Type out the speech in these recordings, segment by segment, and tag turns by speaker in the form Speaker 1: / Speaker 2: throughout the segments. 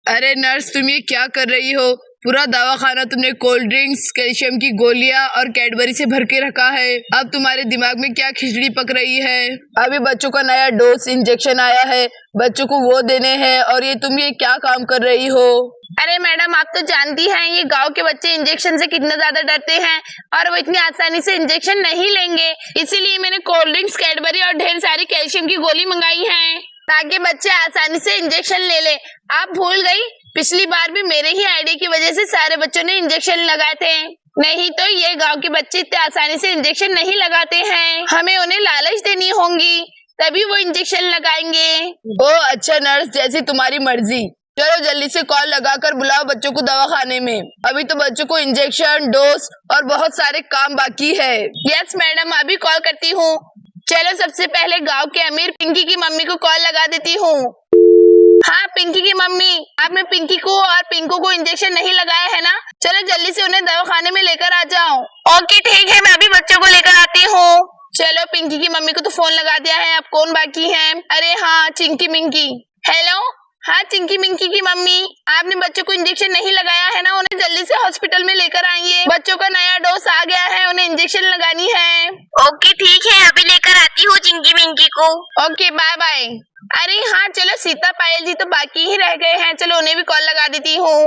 Speaker 1: अरे नर्स, तुम ये क्या कर रही हो? पूरा दवाखाना तुमने कोल्ड ड्रिंक्स, कैल्शियम की गोलियां और कैडबरी से भर के रखा है। अब तुम्हारे दिमाग में क्या खिचड़ी पक रही है? अभी बच्चों का नया डोज इंजेक्शन आया है, बच्चों को वो देने हैं और तुम ये क्या काम कर रही हो?
Speaker 2: अरे मैडम, आप तो जानती हैं ये गांव के बच्चे इंजेक्शन से कितना ज्यादा डरते हैं और वो इतनी आसानी से इंजेक्शन नहीं लेंगे। इसीलिए मैंने कोल्ड ड्रिंक्स, कैडबरी और ढेर सारी कैल्शियम की गोली मंगाई है ताकि बच्चे आसानी से इंजेक्शन ले ले। आप भूल गई, पिछली बार भी मेरे ही आइडिया की वजह से सारे बच्चों ने इंजेक्शन लगाए थे। नहीं तो ये गांव के बच्चे इतने आसानी से इंजेक्शन नहीं लगाते हैं। हमें उन्हें लालच देनी होगी तभी वो इंजेक्शन लगाएंगे।
Speaker 1: ओह अच्छा नर्स, जैसी तुम्हारी मर्जी। चलो जल्दी से कॉल लगाकर बुलाओ बच्चों को दवाखाने में। अभी तो बच्चों को इंजेक्शन, डोज और बहुत सारे काम बाकी है।
Speaker 2: यस मैडम, अभी कॉल करती हूँ। चलो सबसे पहले गांव के अमीर पिंकी की मम्मी को कॉल लगा देती हूँ। हाँ पिंकी की मम्मी, आपने पिंकी को और पिंकू को इंजेक्शन नहीं लगाया है ना? चलो जल्दी से उन्हें दवाखाने में लेकर आ जाओ। ओके ठीक है, मैं अभी बच्चों को लेकर आती हूँ। चलो पिंकी की मम्मी को तो फोन लगा दिया है, अब कौन बाकी है? अरे हाँ, चिंकी मिंकी। हेलो, हाँ चिंकी मिंकी की मम्मी, आपने बच्चों को इंजेक्शन नहीं लगाया है ना? उन्हें जल्दी से हॉस्पिटल में लेकर आइए, बच्चों का नया डोज आ गया है, उन्हें इंजेक्शन लगानी है।
Speaker 3: ओके ठीक है, अभी लेकर आती हूँ चिंकी मिंकी को।
Speaker 2: Okay bye bye. अरे हाँ चलो, सीता पायल जी तो बाकी ही रह गए हैं, चलो उन्हें भी कॉल लगा देती हूँ।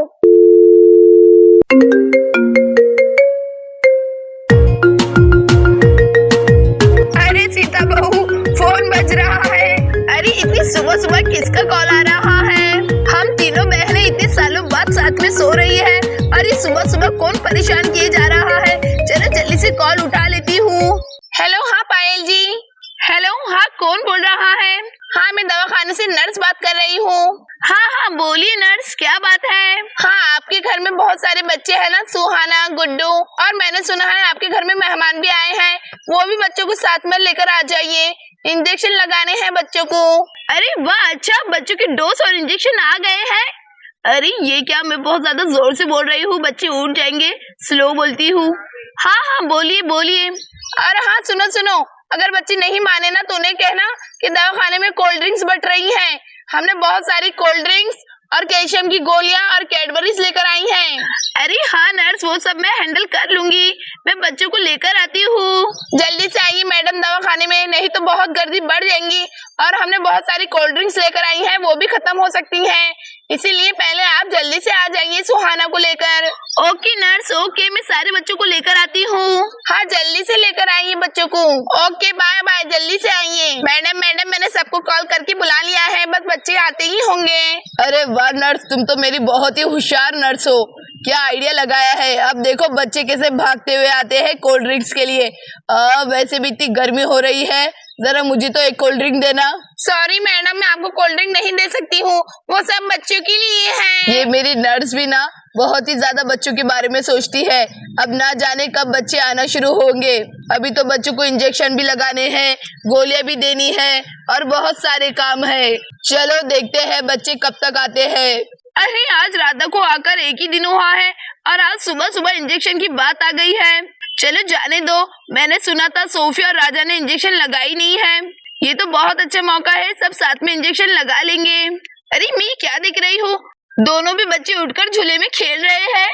Speaker 2: अरे सीता बहू, फोन बज रहा है। अरे इतनी सुबह सुबह किसका कॉल आ रहा है? हम तीनों बहनें इतने सालों बाद साथ में सो रही है और ये सुबह सुबह कौन परेशान किए जा रहा है? चलो जल्दी से कॉल उठा लेती हूँ। हेलो, हाँ पायल जी। हेलो, हाँ कौन बोल रहा है? हाँ मैं दवाखाने से नर्स बात कर रही हूँ। हाँ हाँ बोलिए नर्स, क्या बात है? हाँ आपके घर में बहुत सारे बच्चे हैं ना, सुहाना, गुड्डू, और मैंने सुना है आपके घर में मेहमान भी आए हैं, वो भी बच्चों को साथ में लेकर आ जाइए, इंजेक्शन लगाने हैं बच्चों को। अरे वाह, अच्छा बच्चों के डोज और इंजेक्शन आ गए हैं। अरे ये क्या, मैं बहुत ज्यादा जोर से बोल रही हूँ, बच्चे उठ जाएंगे, स्लो बोलती हूँ। हाँ हाँ बोलिए बोलिए। अरे हाँ सुनो सुनो, अगर बच्चे नहीं माने ना तो उन्हें कहना कि दवाखाने में कोल्ड ड्रिंक्स बट रही हैं। हमने बहुत सारी कोल्ड ड्रिंक्स और कैल्शियम की गोलियां और कैडबरीज लेकर आई हैं। अरे हाँ नर्स, वो सब मैं हैंडल कर लूंगी, मैं बच्चों को लेकर आती हूँ। जल्दी से आइए मैडम दवाखाने में, नहीं तो बहुत गर्दी बढ़ जाएंगी और हमने बहुत सारी कोल्ड ड्रिंक्स लेकर आई हैं, वो भी खत्म हो सकती हैं, इसीलिए पहले आप जल्दी से आ जाइए सुहाना को लेकर। ओके नर्स, ओके, मैं सारे बच्चों को लेकर आती हूँ। हाँ जल्दी से लेकर आइए बच्चों को। ओके बाय बाय, जल्दी से आइए। मैडम मैडम, मैंने सबको कॉल करके बुला लिया है, बस बच्चे आते ही होंगे।
Speaker 1: अरे वाह नर्स, तुम तो मेरी बहुत ही होशियार नर्स हो, क्या आइडिया लगाया है। अब देखो बच्चे कैसे भागते हुए आते हैं कोल्ड ड्रिंक्स के लिए। वैसे भी इतनी गर्मी हो रही है, जरा मुझे तो एक कोल्ड ड्रिंक देना।
Speaker 2: सॉरी मैडम, मैं आपको कोल्ड ड्रिंक नहीं दे सकती हूँ, वो सब बच्चों के लिए है।
Speaker 1: ये मेरी नर्स भी ना बहुत ही ज्यादा बच्चों के बारे में सोचती है। अब ना जाने कब बच्चे आना शुरू होंगे। अभी तो बच्चों को इंजेक्शन भी लगाने हैं, गोलियां भी देनी है और बहुत सारे काम है। चलो देखते हैं बच्चे कब तक आते हैं।
Speaker 2: अरे आज राधा को आकर एक ही दिन हुआ है और आज सुबह सुबह इंजेक्शन की बात आ गई है। चलो जाने दो, मैंने सुना था सोफिया और राजा ने इंजेक्शन लगाई नहीं है, ये तो बहुत अच्छा मौका है, सब साथ में इंजेक्शन लगा लेंगे। अरे मैं क्या देख रही हूँ, दोनों भी बच्चे उठकर झूले में खेल रहे हैं।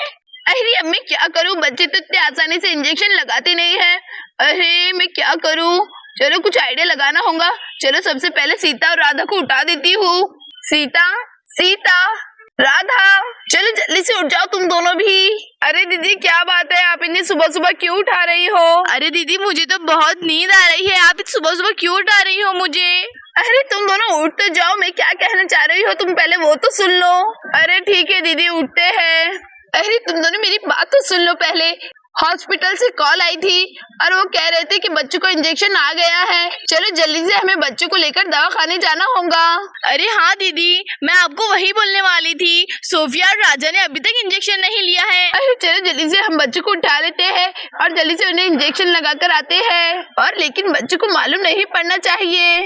Speaker 2: अरे अब मैं क्या करूँ, बच्चे तो इतने आसानी से इंजेक्शन लगाते नहीं है। अरे मैं क्या करूँ, चलो कुछ आइडिया लगाना होगा। चलो सबसे पहले सीता और राधा को उठा देती हूँ। सीता, सीता, राधा, चलो जल्दी से उठ जाओ तुम दोनों भी। अरे दीदी क्या बात है, आप इतनी सुबह सुबह क्यों उठा रही हो?
Speaker 3: अरे दीदी मुझे तो बहुत नींद आ रही है, आप सुबह सुबह क्यों उठा रही हो मुझे?
Speaker 2: अरे तुम दोनों उठ तो जाओ, मैं क्या कहना चाह रही हो तुम पहले वो तो सुन लो। अरे ठीक है दीदी, उठते हैं। अरे तुम दोनों मेरी बात तो सुन लो पहले। हॉस्पिटल से कॉल आई थी और वो कह रहे थे कि बच्चों को इंजेक्शन आ गया है, चलो जल्दी से हमें बच्चों को लेकर दवाखाने जाना होगा।
Speaker 3: अरे हाँ दीदी, मैं आपको वही बोलने वाली थी, सोफिया और राजा ने अभी तक इंजेक्शन नहीं लिया है।
Speaker 2: अरे चलो जल्दी से हम बच्चों को उठा लेते हैं और जल्दी से उन्हें इंजेक्शन लगा कर आते हैं। और लेकिन बच्चों को मालूम नहीं पड़ना चाहिए।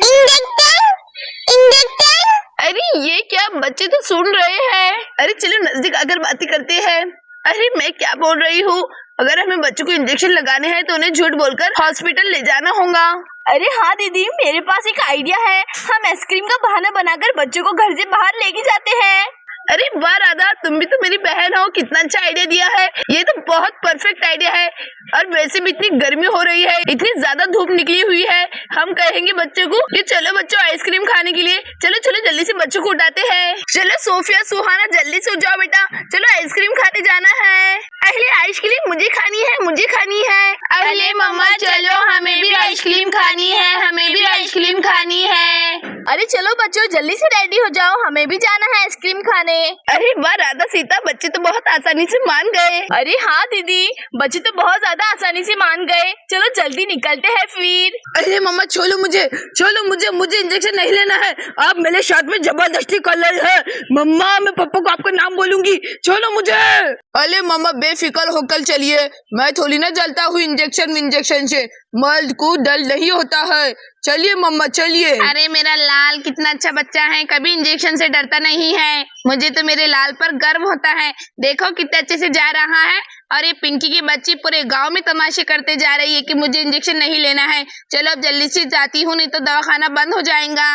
Speaker 2: अरे ये क्या, बच्चे तो सुन रहे हैं। अरे चलो नजदीक आकर बातें करते हैं। अरे मैं क्या बोल रही हूँ, अगर हमें बच्चों को इंजेक्शन लगाने हैं तो उन्हें झूठ बोलकर हॉस्पिटल ले जाना होगा।
Speaker 3: अरे हाँ दीदी, मेरे पास एक आइडिया है, हम आइसक्रीम का बहाना बनाकर बच्चों को घर से बाहर लेके जाते हैं।
Speaker 2: अरे वाह राधा, तुम भी तो मेरी बहन हो, कितना अच्छा आइडिया दिया है। ये तो बहुत परफेक्ट आइडिया है। और वैसे भी इतनी गर्मी हो रही है, इतनी ज्यादा धूप निकली हुई है, हम कहेंगे बच्चों को कि चलो बच्चों आइसक्रीम खाने के लिए, चलो चलो जल्दी से बच्चों को उठाते हैं। चलो सोफिया सुहाना जल्दी से उठ जाओ बेटा, चलो आइसक्रीम खाने जाना है। अरे आइसक्रीम मुझे खानी है, मुझे खानी है।
Speaker 3: अरे मम्मा चलो, हमें भी आइसक्रीम खानी है, हमें भी आइसक्रीम खानी है। अरे चलो बच्चों जल्दी से रेडी हो जाओ, हमें भी जाना है आइसक्रीम खाने।
Speaker 2: अरे वाह राधा सीता, बच्चे तो बहुत आसानी से मान गए।
Speaker 3: अरे हाँ दीदी, बच्चे तो बहुत ज्यादा आसानी से मान गए। चलो जल्दी निकलते हैं फिर।
Speaker 1: अरे मम्मा छोड़ो मुझे इंजेक्शन नहीं लेना है। आप मेरे साथ में जबरदस्ती कर रहे हैं। मम्मा मैं पापा को आपका नाम बोलूंगी, छोड़ो मुझे। अरे मम्मा बेफिक्र होकर चलिए, मैं थोड़ी ना जलता हूँ इंजेक्शन से, मर्द को डर नहीं होता है। चलिए मम्मा चलिए।
Speaker 2: अरे मेरा लाल कितना अच्छा बच्चा है, कभी इंजेक्शन से डरता नहीं है। मुझे तो मेरे लाल पर गर्व होता है। देखो कितने अच्छे से जा रहा है। और ये पिंकी की बच्ची पूरे गांव में तमाशे करते जा रही है कि मुझे इंजेक्शन नहीं लेना है। चलो अब जल्दी से जाती हूँ, नहीं तो दवाखाना बंद हो जाएगा।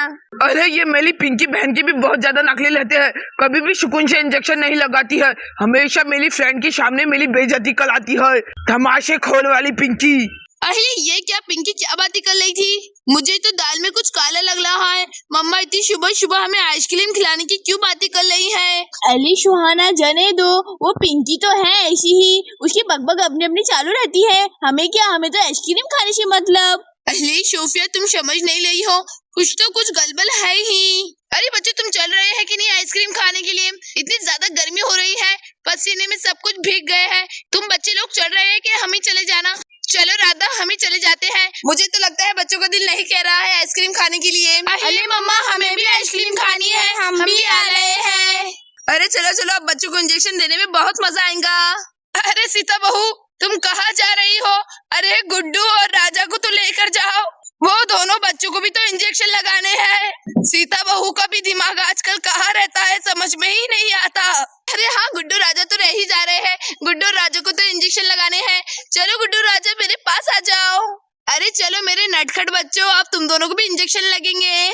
Speaker 1: अरे ये मेरी पिंकी बहन की भी बहुत ज्यादा नकली लेते हैं, कभी भी सुकून से इंजेक्शन नहीं लगाती है, हमेशा मेरी फ्रेंड के सामने मेरी बेइज्जती कराती है। तमाशे खोल वाली पिंकी।
Speaker 3: अरे ये क्या पिंकी क्या बातें कर रही थी? मुझे तो दाल में कुछ काला लग रहा है। मम्मा इतनी सुबह सुबह हमें आइसक्रीम खिलाने की क्यों बातें कर रही है?
Speaker 4: अली सुहाना जाने दो, वो पिंकी तो है ऐसी ही, उसकी बकबक अपनी अपनी चालू रहती है। हमें क्या, हमें तो आइसक्रीम खाने से मतलब।
Speaker 3: अरे सोफिया तुम समझ नहीं रही हो, कुछ तो कुछ गलबल है ही। अरे बच्चे तुम चल रहे हैं कि नहीं आइसक्रीम खाने के लिए? इतनी ज्यादा गर्मी हो रही है, पसीने में सब कुछ भीग गए हैं। तुम बच्चे लोग चल रहे हैं कि हमें चले जाना? चलो राधा हमें चले जाते हैं। मुझे तो लगता है बच्चों का दिल नहीं कह रहा है आइसक्रीम खाने के लिए। अरे मम्मा हमें भी आइसक्रीम खानी है, हम भी आ रहे हैं।
Speaker 2: अरे चलो चलो, अब बच्चों को इंजेक्शन देने में बहुत मजा आएगा।
Speaker 3: अरे सीता बहू तुम कहाँ जा रही हो? अरे गुड्डू और राजा को तो लेकर जाओ, वो दोनों बच्चों को भी तो इंजेक्शन लगाने हैं। सीता बहू का भी दिमाग आजकल कहाँ रहता है, समझ में ही नहीं आता। अरे हाँ गुड्डू राजा तो रह ही जा रहे हैं, गुड्डू राजा को तो इंजेक्शन लगाने हैं। चलो गुड्डू राजा मेरे पास आ जाओ। अरे चलो मेरे नटखट बच्चों, अब तुम दोनों को भी इंजेक्शन लगेंगे।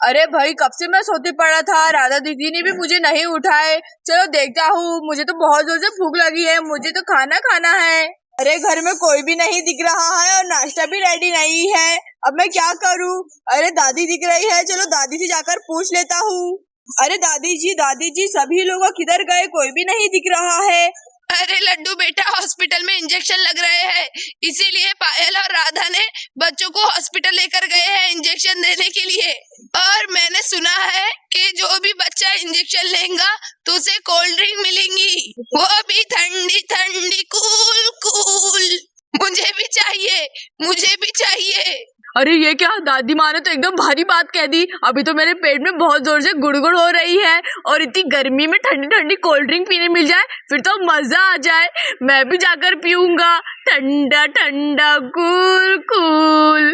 Speaker 4: अरे भाई कब से मैं सोते पड़ा था, राधा दीदी ने भी मुझे नहीं उठाए। चलो देखता हूँ, मुझे तो बहुत जोर से भूख लगी है, मुझे तो खाना खाना है। अरे घर में कोई भी नहीं दिख रहा है और नाश्ता भी रेडी नहीं है, अब मैं क्या करूँ? अरे दादी दिख रही है, चलो दादी से जाकर पूछ लेता हूँ। अरे दादी जी सभी लोग किधर गए, कोई भी नहीं दिख रहा है।
Speaker 3: अरे लड्डू बेटा हॉस्पिटल में इंजेक्शन लग रहे हैं, इसीलिए पायल और राधा ने बच्चों को हॉस्पिटल लेकर गए हैं इंजेक्शन देने के लिए। और मैंने सुना है कि जो भी बच्चा इंजेक्शन लेगा तो उसे कोल्ड ड्रिंक मिलेंगी, वो भी ठंडी ठंडी कूल कूल। मुझे भी चाहिए।
Speaker 4: अरे ये क्या, दादी माँ ने तो एकदम भारी बात कह दी। अभी तो मेरे पेट में बहुत जोर से गुड़गुड़ हो रही है, और इतनी गर्मी में ठंडी ठंडी कोल्ड ड्रिंक पीने मिल जाए फिर तो मजा आ जाए। मैं भी जाकर पीऊंगा ठंडा ठंडा कूल कूल।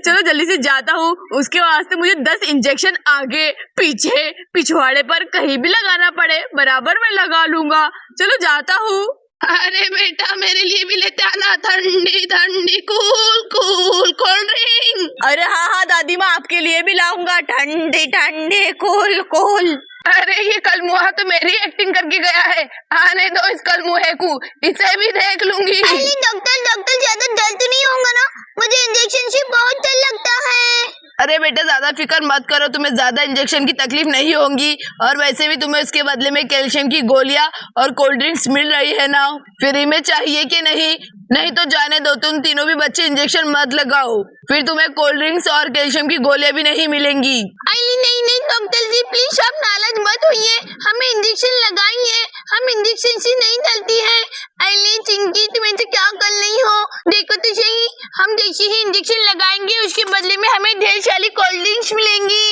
Speaker 4: चलो जल्दी से जाता हूँ, उसके वास्ते मुझे 10 इंजेक्शन आगे पीछे पिछवाड़े पर कहीं भी लगाना पड़े, बराबर मैं लगा लूंगा। चलो जाता हूँ।
Speaker 3: अरे बेटा मेरे लिए भी लेते आना ठंडी ठंडी कूल कूल कोल्ड ड्रिंक।
Speaker 4: अरे हाँ दादी माँ, आपके लिए भी लाऊंगा ठंडी ठंडी कूल कूल।
Speaker 2: अरे ये कलमुहा तो मेरी एक्टिंग करके गया है, आने दो इस कलमुहे को, इसे भी देख लूंगी।
Speaker 5: डॉक्टर ज्यादा डर तो नहीं होगा ना? मुझे इंजेक्शन से बहुत डर लगता है।
Speaker 2: अरे बेटा ज्यादा फिक्र मत करो, तुम्हें ज्यादा इंजेक्शन की तकलीफ नहीं होगी, और वैसे भी तुम्हें उसके बदले में कैल्शियम की गोलियां और कोल्ड ड्रिंक्स मिल रही है ना, फ्री में चाहिए कि नहीं तो जाने दो, तुम तीनों भी बच्चे इंजेक्शन मत लगाओ, फिर तुम्हें कोल्ड ड्रिंक्स और कैल्शियम की गोलियां भी नहीं मिलेंगी।
Speaker 5: नहीं डॉक्टर जी प्लीज आप नाराज मत होइए, हमें इंजेक्शन लगाइए, हम इंजेक्शन से नहीं डरती है। अली चिंकी तुम्हें तो क्या कर रही हो, देखो तो सही, हम जैसे ही इंजेक्शन लगाएंगे उसके बदले में हमें ढेर सारी कोल्ड ड्रिंक्स मिलेंगी।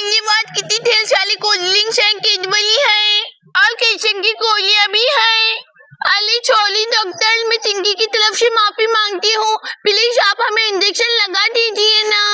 Speaker 5: ये बात कितनी ढेर सारी कोल्ड ड्रिंक्स है, कैडबरी है और कैल्शियम की गोलियां भी है। अली छोली डॉक्टर, मैं चिंकी की तरफ से माफी मांगती हूँ, प्लीज आप हमें इंजेक्शन लगा दीजिए ना।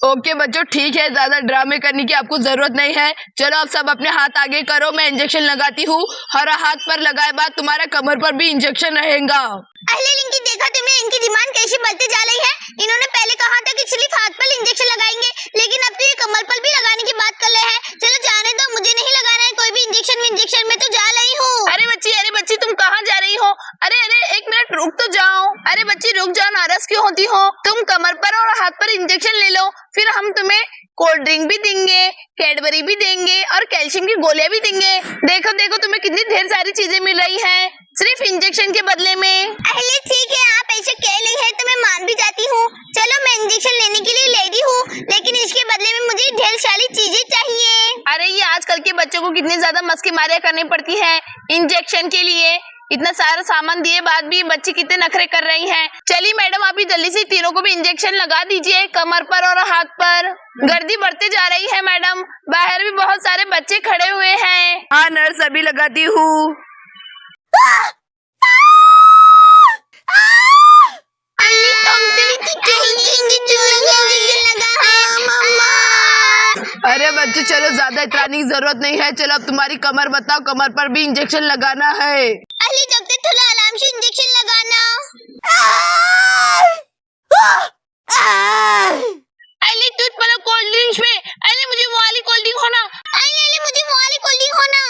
Speaker 1: ओके बच्चों ठीक है, ज्यादा ड्रामे करने की आपको जरूरत नहीं है। चलो आप सब अपने हाथ आगे करो, मैं इंजेक्शन लगाती हूँ। हर हाथ पर लगाए बाद तुम्हारा कमर पर भी इंजेक्शन रहेगा।
Speaker 5: अरे लिंकी, देखा तुमने इनकी डिमांड कैसे बढ़ती जा रही है। इन्होंने पहले कहा था कि सिर्फ हाथ पर इंजेक्शन लगाएंगे, लेकिन अब तो ये कमर पर भी लगाने की बात कर रहे हैं। चलो जाने दो, मुझे नहीं लगाना है कोई भी इंजेक्शन, मैं तो जा रही हूँ।
Speaker 3: अरे बच्ची तुम कहाँ जा रही हो? अरे एक मिनट रुक तो जाओ। अरे बच्ची रुक जाओ, नाराज क्यों होती हो? तुम कमर पर और हाथ पर इंजेक्शन ले लो, फिर हम तुम्हें कोल्ड ड्रिंक भी देंगे, कैडबरी भी देंगे और कैल्शियम की गोलियां भी देंगे। देखो देखो तुम्हें कितनी ढेर सारी चीजें मिल रही हैं सिर्फ इंजेक्शन के बदले में।
Speaker 5: अरे ठीक है, आप ऐसे कह रही है तो मैं मान भी जाती हूँ। चलो मैं इंजेक्शन लेने के लिए रेडी हूँ, लेकिन इसके बदले में मुझे ढेर सारी चीजें चाहिए।
Speaker 3: अरे ये आजकल के बच्चों को कितनी ज्यादा मस्ती मारियां करनी पड़ती है इंजेक्शन के लिए। इतना सारा सामान दिए बाद भी बच्चे कितने नखरे कर रही हैं। चलिए मैडम, आप जल्दी से तीनों को भी इंजेक्शन लगा दीजिए, कमर पर और हाथ पर। गर्दी बढ़ती जा रही है मैडम, बाहर भी बहुत सारे बच्चे खड़े हुए हैं।
Speaker 1: हाँ नर्स, अभी लगाती हूँ। अरे बच्चे चलो, ज्यादा इतराने की जरूरत नहीं है। चलो अब तुम्हारी कमर बताओ, कमर पर भी इंजेक्शन लगाना है।
Speaker 5: अली डॉक्टर, थोड़ा आराम से इंजेक्शन लगाना।
Speaker 3: अली दूध वाला कोल्ड ड्रिंक्स में, अली मुझे वो वाली कोल्ड ड्रिंक होना।
Speaker 5: अली मुझे वो वाली कोल्ड ड्रिंक होना।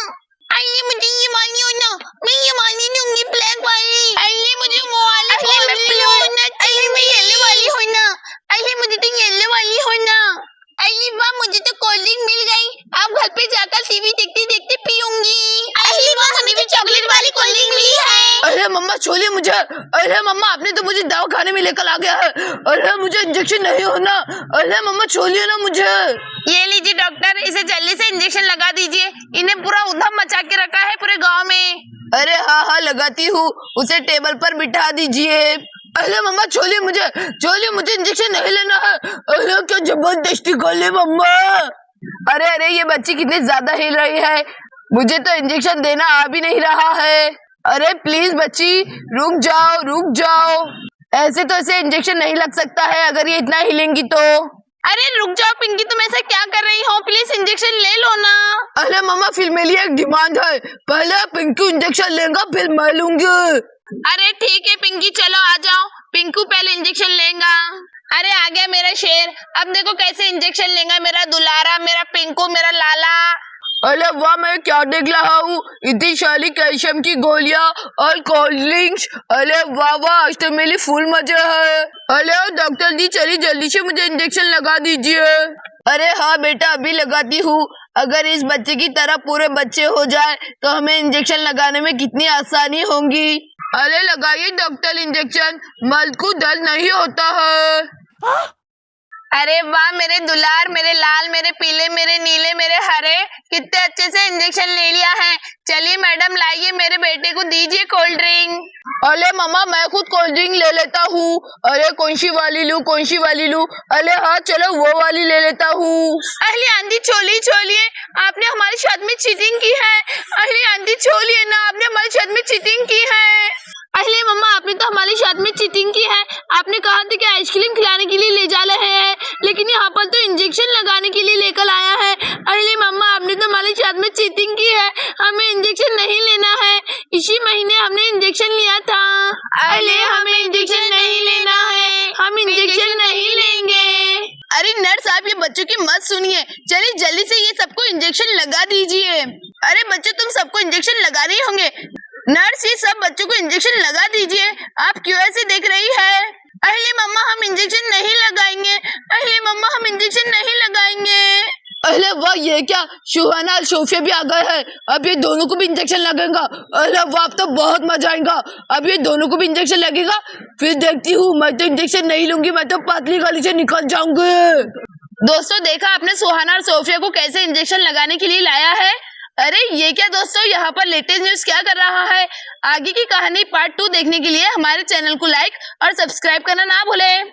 Speaker 3: अली मुझे ये वाली होना, मैं ये वाली लूंगी, ब्लैक वाली। अली मुझे वो वाली कोल्ड ड्रिंक होना। अली मैं येलो वाली होना। अली मुझे तो येलो वाली होना। अली वाह, मुझे तो कोल्ड ड्रिंक मिल गई, अब घर पे जाकर टीवी देखते देखते पीऊंगी। अली वाह, मुझे भी चॉकलेट वाली कोल्ड ड्रिंक मिली है।
Speaker 1: अरे मम्मा छोड़िए मुझे। अरे मम्मा, आपने तो मुझे दवाखाने में लेकर आ गया है। अरे मुझे इंजेक्शन नहीं होना। अरे मम्मा छोड़िए ना मुझे।
Speaker 3: ये लीजिए डॉक्टर, इसे जल्दी से इंजेक्शन लगा दीजिए। इन्हें पूरा उधम मचा के रखा है पूरे गांव में।
Speaker 1: अरे हाँ लगाती हूँ, उसे टेबल पर बिठा दीजिए। अरे मम्मा छोड़िए मुझे इंजेक्शन नहीं लेना है। अरे क्या जबरदस्ती कर ली मम्मा। अरे ये बच्ची कितनी ज्यादा हिल रही है, मुझे तो इंजेक्शन देना आ भी नहीं रहा है। अरे प्लीज बच्ची रुक जाओ। ऐसे तो ऐसे इंजेक्शन नहीं लग सकता है अगर ये इतना हिलेंगी तो।
Speaker 3: अरे रुक जाओ पिंकी, तुम ऐसा क्या कर रही हो? प्लीज इंजेक्शन ले लो ना।
Speaker 1: अरे मम्मा, फिर मेरी एक डिमांड है, पहले पिंकू इंजेक्शन लेगा फिर मैं लूंगी।
Speaker 3: अरे ठीक है पिंकी, चलो आ जाओ। पिंकू पहले इंजेक्शन लेगा। अरे आ गया मेरा शेर, अब देखो कैसे इंजेक्शन लेगा मेरा दुलारा, मेरा पिंकू, मेरा लाला।
Speaker 1: अरे वाह, मैं क्या देख रहा हूँ, इतनी सारी कैल्शियम की गोलियां और कोल्ड ड्रिंक्स। अरे वाह, आज तो मेरी फुल मजा है। अरे डॉक्टर जी चलिए जल्दी से मुझे इंजेक्शन लगा दीजिए। अरे हाँ बेटा, अभी लगाती हूँ। अगर इस बच्चे की तरह पूरे बच्चे हो जाए तो हमें इंजेक्शन लगाने में कितनी आसानी होगी। अरे लगाइए डॉक्टर इंजेक्शन, मर्द को दर्द नहीं होता है।
Speaker 3: अरे वाह मेरे दुलार, मेरे लाल, मेरे पीले, मेरे नीले, मेरे हरे, कितने अच्छे से इंजेक्शन ले लिया है। चलिए मैडम लाइए, मेरे बेटे को दीजिए कोल्ड ड्रिंक।
Speaker 1: अरे मामा, मैं खुद कोल्ड ड्रिंक ले लेता हूँ। अरे कौन सी वाली लूँ? अरे हाँ चलो वो वाली ले लेता हूँ।
Speaker 3: अहली आंधी छोलिए, आपने हमारे साथ में चीटिंग की है। अहली आंधी छोलिए ना, आपने हमारे साथ में चीटिंग की है। अहली मम्मा, आपने तो हमारे साथ में चीटिंग की है। आपने कहा था कि आइसक्रीम खिलाने के लिए ले जा रहे हैं, लेकिन यहाँ पर तो इंजेक्शन लगाने के लिए लेकर आया है। अहली मम्मा, आपने तो हमारे साथ में चीटिंग की है, हमें इंजेक्शन नहीं लेना है। इसी महीने हमने इंजेक्शन लिया था। अहली हमें इंजेक्शन नहीं लेना है, हम इंजेक्शन नहीं लेंगे।
Speaker 1: अरे नर्स, आप ये बच्चों की मत सुनिए, चलिए जल्दी से ये सबको इंजेक्शन लगा दीजिए। अरे बच्चों, तुम सबको इंजेक्शन लगा रही होंगे। नर्स, ये सब बच्चों को इंजेक्शन लगा दीजिए। आप क्यों ऐसे देख रही है?
Speaker 3: अहली मम्मा, हम इंजेक्शन नहीं लगाएंगे। अहली मम्मा, हम इंजेक्शन नहीं लगाएंगे।
Speaker 1: अरे वाह, ये क्या, सुहाना और सोफिया भी आ गए हैं। अब ये दोनों को भी इंजेक्शन लगेगा। अरे वाह, अब तो बहुत मजा आएगा। अब ये दोनों को भी इंजेक्शन लगेगा, फिर देखती हूँ। मैं तो इंजेक्शन नहीं लूंगी, मैं तो पतली गली से निकल जाऊंगी।
Speaker 3: दोस्तों, देखा आपने सुहाना और सोफिया को कैसे इंजेक्शन लगाने के लिए लाया है? अरे ये क्या दोस्तों, यहाँ पर लेटेस्ट न्यूज क्या कर रहा है? आगे की कहानी पार्ट 2 देखने के लिए हमारे चैनल को लाइक और सब्सक्राइब करना ना भूलें।